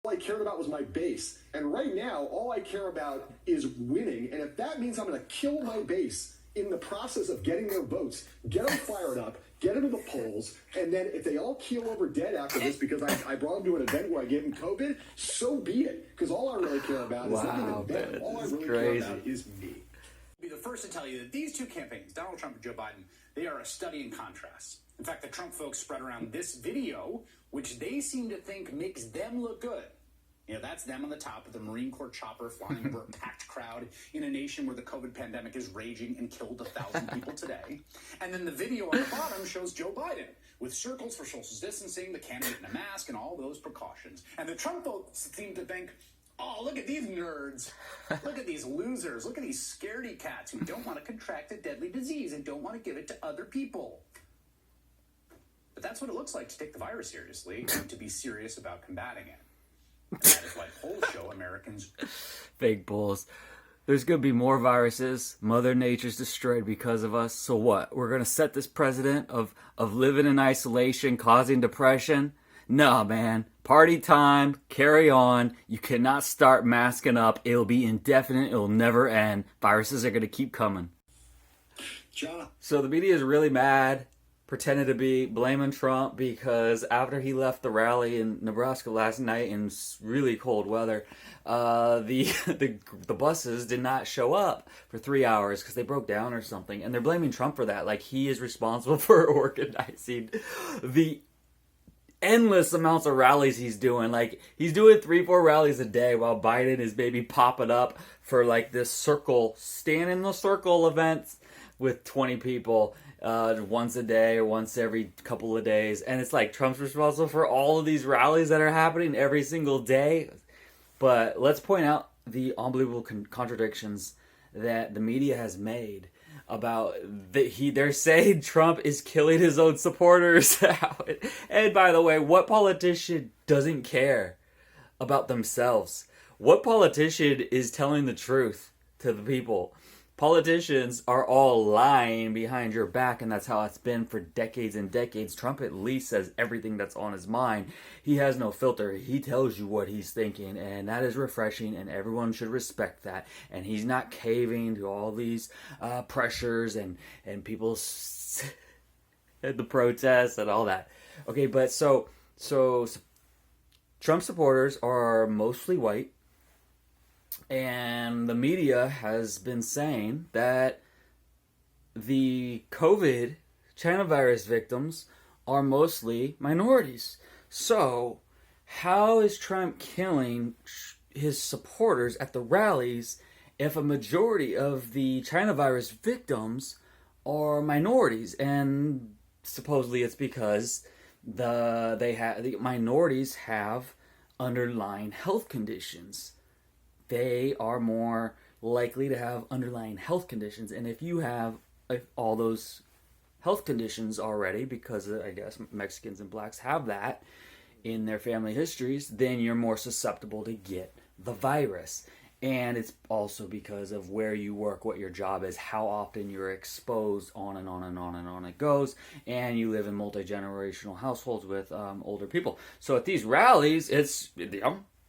All I cared about was my base. And right now, all I care about is winning. And if that means I'm going to kill my base in the process of getting their votes, get them fired up, get them to the polls, and then if they all keel over dead after this because I brought them to an event where I gave them COVID, so be it. Because all I really care about is not even them. All I really care about is me. I'll be the first to tell you that these two campaigns, Donald Trump and Joe Biden, they are a study in contrast. In fact, the Trump folks spread around this video, which they seem to think makes them look good. You know, that's them on the top of the Marine Corps chopper flying over a packed crowd in a nation where the COVID pandemic is raging and killed 1,000 people today. And then the video on the bottom shows Joe Biden with circles for social distancing, the candidate in a mask, and all those precautions. And the Trump folks seem to think, oh, look at these nerds. Look at these losers. Look at these scaredy cats who don't want to contract a deadly disease and don't want to give it to other people. But that's what it looks like to take the virus seriously and to be serious about combating it. And that is why polls show Americans... Fake bulls. There's going to be more viruses. Mother Nature's destroyed because of us. So what? We're going to set this precedent of living in isolation, causing depression? No, man. Party time. Carry on. You cannot start masking up. It'll be indefinite. It'll never end. Viruses are going to keep coming. So the media is really mad. Pretended to be blaming Trump because after he left the rally in Nebraska last night in really cold weather, the buses did not show up for 3 hours because they broke down or something, and they're blaming Trump for that. Like he is responsible for organizing the endless amounts of rallies he's doing. Like he's doing 3-4 rallies a day while Biden is maybe popping up for like this stand in the circle events with 20 people. Once a day or once every couple of days. And it's like Trump's responsible for all of these rallies that are happening every single day. But let's point out the unbelievable contradictions that the media has made about they're saying Trump is killing his own supporters. And by the way, what politician doesn't care about themselves? What politician is telling the truth to the people? Politicians are all lying behind your back, and that's how it's been for decades and decades. Trump at least says everything that's on his mind. He has no filter. He tells you what he's thinking, and that is refreshing, and everyone should respect that. And he's not caving to all these pressures and people and the protests and all that. Okay, but so Trump supporters are mostly white. And the media has been saying that the COVID China virus victims are mostly minorities. So, how is Trump killing his supporters at the rallies if a majority of the China virus victims are minorities? And supposedly it's because the minorities have underlying health conditions. They are more likely to have underlying health conditions. And if you have all those health conditions already, because I guess Mexicans and blacks have that in their family histories, then you're more susceptible to get the virus. And it's also because of where you work, what your job is, how often you're exposed, on and on and on and on it goes. And you live in multi-generational households with older people. So at these rallies, it's,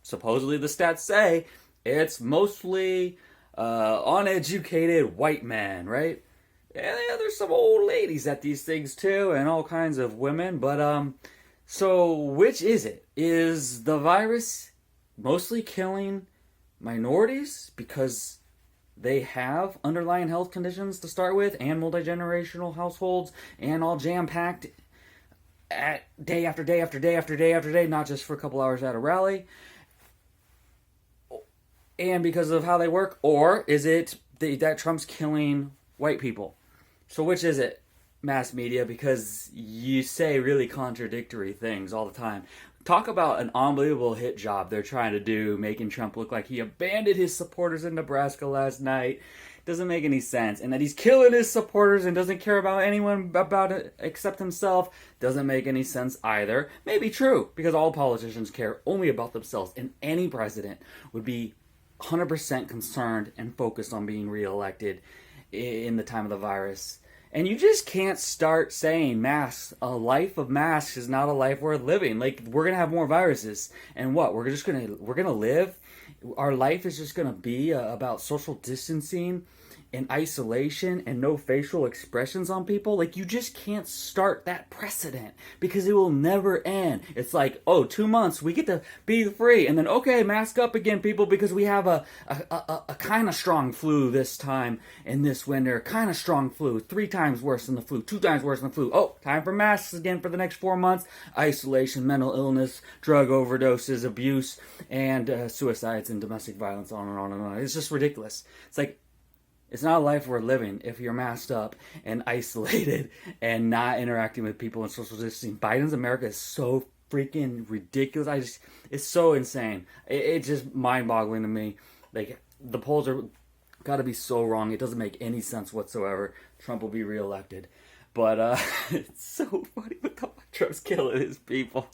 supposedly the stats say, it's mostly uneducated white men, right? And yeah, there's some old ladies at these things too, and all kinds of women. But so which is it? Is the virus mostly killing minorities because they have underlying health conditions to start with, and multi-generational households, and all jam-packed at day after day after day after day after day, not just for a couple hours at a rally? And because of how they work? Or is it that Trump's killing white people? So which is it, mass media? Because you say really contradictory things all the time. Talk about an unbelievable hit job they're trying to do, making Trump look like he abandoned his supporters in Nebraska last night. Doesn't make any sense. And that he's killing his supporters and doesn't care about anyone about it except himself doesn't make any sense either. Maybe true, because all politicians care only about themselves, and any president would be 100% concerned and focused on being reelected in the time of the virus. And you just can't start saying masks, a life of masks is not a life worth living. Like, we're going to have more viruses. And what? We're going to live? Our life is just going to be about social distancing and isolation and no facial expressions on people? Like, you just can't start that precedent because it will never end. It's like, oh, 2 months, we get to be free. And then, okay, mask up again, people, because we have a kind of strong flu this time in this winter. Kind of strong flu, 3 times worse than the flu, 2 times worse than the flu. Oh, time for masks again for the next 4 months. Isolation, mental illness, drug overdoses, abuse, and suicides and domestic violence, on and on and on. It's just ridiculous. It's like, it's not a life worth living if you're masked up and isolated and not interacting with people and social distancing. Biden's America is so freaking ridiculous. It's so insane. It's just mind-boggling to me. Like, the polls are got to be so wrong. It doesn't make any sense whatsoever. Trump will be reelected. But it's so funny with how Trump's killing his people.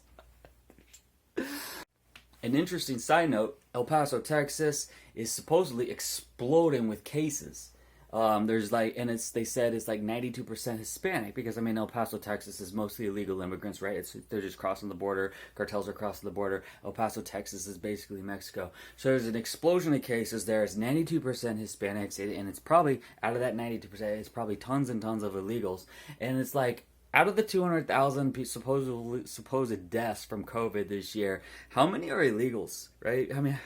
An interesting side note, El Paso, Texas is supposedly exploding with cases. There's like, and they said it's like 92% Hispanic because, I mean, El Paso, Texas is mostly illegal immigrants, right? They're just crossing the border. Cartels are crossing the border. El Paso, Texas is basically Mexico. So there's an explosion of cases there. It's 92% Hispanics, and it's probably, out of that 92%, it's probably tons and tons of illegals. And it's like, out of the 200,000 supposed deaths from COVID this year, how many are illegals, right? I mean,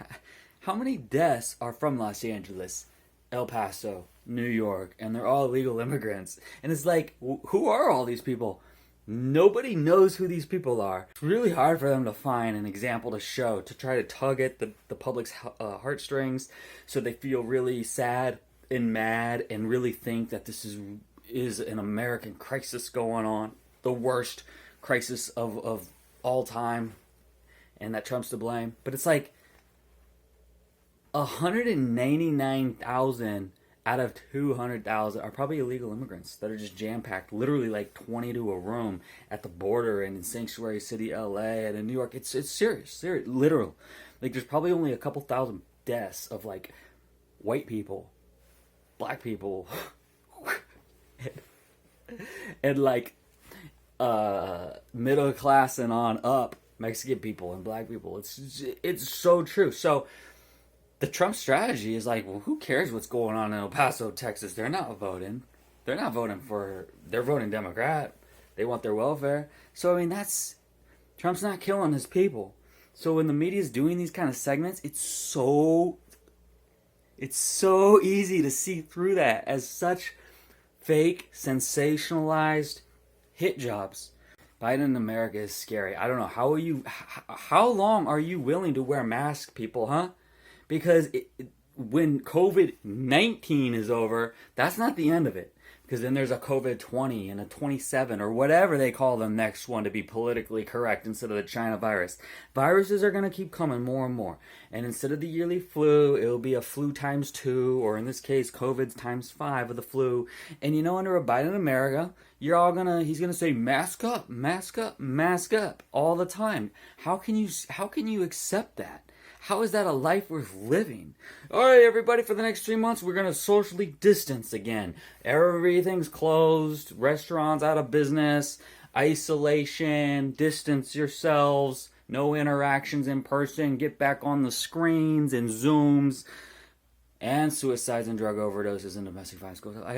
how many deaths are from Los Angeles, El Paso, New York, and they're all illegal immigrants? And it's like, who are all these people? Nobody knows who these people are. It's really hard for them to find an example to show, to try to tug at the public's heartstrings so they feel really sad and mad and really think that this is an American crisis going on, the worst crisis of all time, and that Trump's to blame. But it's like 199,000 out of 200,000 are probably illegal immigrants that are just jam-packed, literally like 20 to a room at the border and in Sanctuary City, LA, and in New York. It's serious, literal. Like, there's probably only a couple thousand deaths of like white people, black people, and like middle class and on up Mexican people and black people. It's so true. So the Trump strategy is like, well, who cares what's going on in El Paso, Texas? They're not voting. They're voting Democrat. They want their welfare. So, I mean, Trump's not killing his people. So when the media's doing these kind of segments, it's so easy to see through that as such fake, sensationalized hit jobs. Biden in America is scary. I don't know. How long are you willing to wear masks, people, huh? Because when COVID-19 is over, that's not the end of it. Because then there's a COVID-20 and a 27 or whatever they call the next one to be politically correct instead of the China virus. Viruses are going to keep coming more and more. And instead of the yearly flu, it'll be a flu times 2, or in this case, COVID times 5 of the flu. And you know, under a Biden America, he's going to say mask up, mask up, mask up all the time. How can you accept that? How is that a life worth living? All right, everybody, for the next 3 months, we're going to socially distance again. Everything's closed. Restaurants out of business. Isolation. Distance yourselves. No interactions in person. Get back on the screens and Zooms. And suicides and drug overdoses and domestic violence goes up.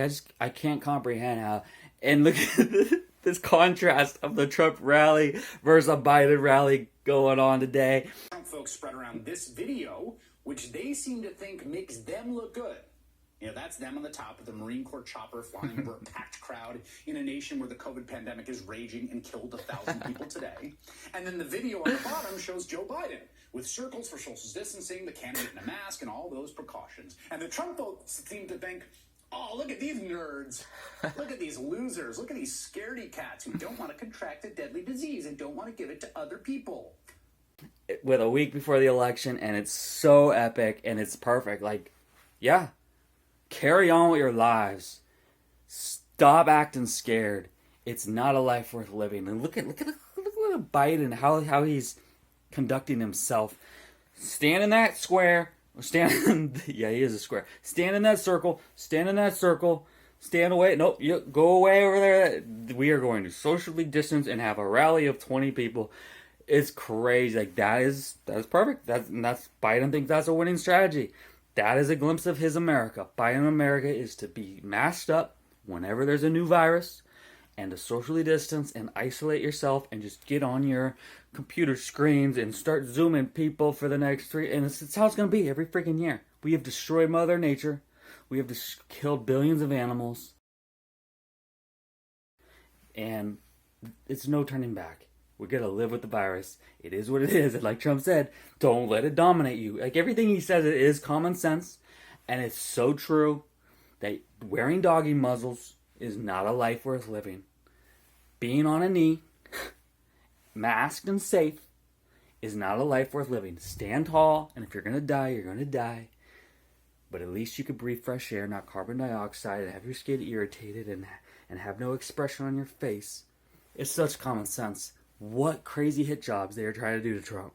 I can't comprehend how. And look at this contrast of the Trump rally versus a Biden rally going on today. Trump folks spread around this video, which they seem to think makes them look good. You know, that's them on the top of the Marine Corps chopper flying over a packed crowd in a nation where the COVID pandemic is raging and killed 1,000 people today. And then the video on the bottom shows Joe Biden with circles for social distancing, the candidate in a mask, and all those precautions. And the Trump folks seem to think, oh, look at these nerds. Look at these losers. Look at these scaredy cats who don't want to contract a deadly disease and don't want to give it to other people. With a week before the election, and it's so epic, and it's perfect. Like, yeah, carry on with your lives. Stop acting scared. It's not a life worth living. And look at Biden, how he's conducting himself. Stand in that square. Yeah, he is a square. Stand in that circle. Stand in that circle. stand away. Nope, you go away over there. We are going to socially distance and have a rally of 20 people. It's crazy. Like, that is perfect. That's Biden thinks that's a winning strategy. That is a glimpse of his America. Biden America is to be masked up whenever there's a new virus, and to socially distance and isolate yourself and just get on your computer screens and start zooming people for the next 3. And it's how it's going to be every freaking year. We have destroyed Mother Nature. We have killed billions of animals. And it's no turning back. We're going to live with the virus. It is what it is. And like Trump said, don't let it dominate you. Like, everything he says, it is common sense. And it's so true that wearing doggy muzzles is not a life worth living. Being on a knee, masked and safe, is not a life worth living. Stand tall, and if you're going to die, you're going to die. But at least you could breathe fresh air, not carbon dioxide, and have your skin irritated and have no expression on your face. It's such common sense. What crazy hit jobs they are trying to do to Trump.